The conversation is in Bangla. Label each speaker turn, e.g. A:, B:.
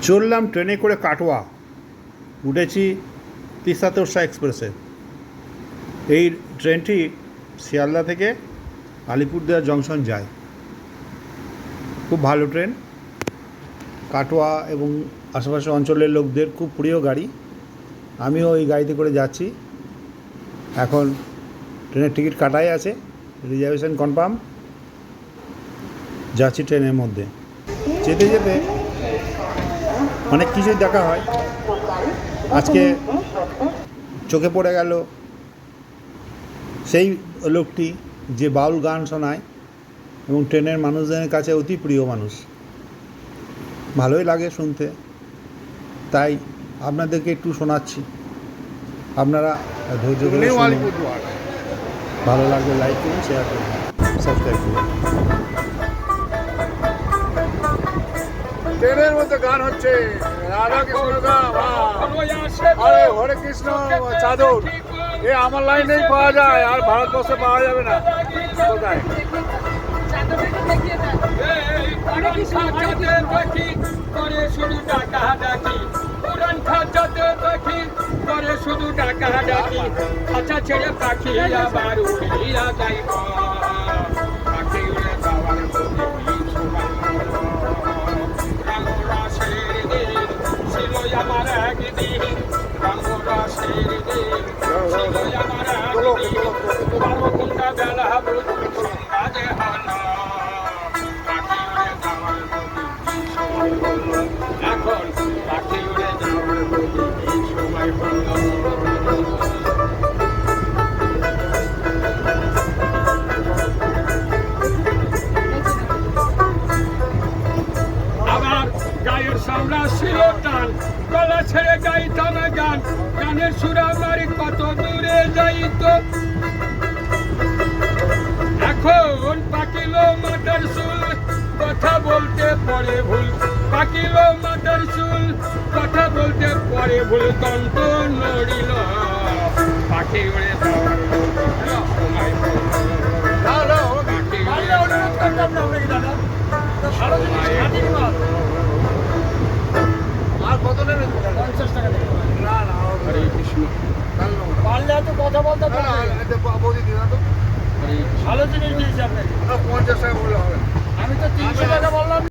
A: চললাম ট্রেনে করে কাটোয়া, উঠেছি তিস্তা তোরসা এক্সপ্রেসে। এই ট্রেনটি শিয়ালদা থেকে আলিপুরদুয়ার জংশন যায়। খুব ভালো ট্রেন, কাটোয়া এবং আশেপাশে অঞ্চলের লোকদের খুব প্রিয় গাড়ি। আমিও এই গাড়িতে করে যাচ্ছি। এখন ট্রেনের টিকিট কাটাই আছে, রিজার্ভেশন কনফার্ম। যাচ্ছি ট্রেনের মধ্যে। যেতে যেতে অনেক কিছুই দেখা হয়। আজকে চোখে পড়ে গেল সেই লোকটি যে বাউল গান শোনায় এবং ট্রেনের মানুষদের কাছে অতি প্রিয় মানুষ। ভালোই লাগে শুনতে, তাই আপনাদেরকে একটু শোনাচ্ছি। আপনারা ধৈর্য ধরে শুনুন। ভালো লাগলে লাইক করুন, শেয়ার করুন, সাবস্ক্রাইব করুন।
B: ট্রেনের মধ্যে গান হচ্ছে রাধা কৃষ্ণ গান, আরে হরে কৃষ্ণ চাদর, এ আমার লাইনেই পাওয়া যায়, আর ভারতবর্ষে পাওয়া যাবে না। কোথায়
C: শুধু ডাকা ডাকি, আচ্ছা ছেড়ে পাখি আবার উড়িয়া যাইব, পাখি উড়ে যাওয়ার আমার একদিন, রামরাসের দিন ছিল আমার একদিন, কোনটা বেলা সন্ধ্যা হলো, পাখি উড়ে যাওয়ার এখন পাখি উড়ে যাওয়ার সময় হলো। আমার গায়ের সামরা ছিল টান, গলা ছেড়ে গাইতাম গান, গানের সুর আমার কত দূরে যাইত। এখন পাকিল মাথার চুল, কথা বলতে পরে ভুল, পাকিল মাথার চুল, কথা বলতে পরে ভুল, কন্ত নড়িল, পাখি উড়ে যাওয়ার সময়
B: আর কত নেবে? 50 টাকা দেবে। না না,
C: হরে কৃষ্ণ।
B: পারলে এত কথা বলতে বৌদি দিন তো, ভালো জিনিস দিয়েছি আপনাকে। 50 টাকা বললে হবে। আমি তো 300 টাকা বললাম।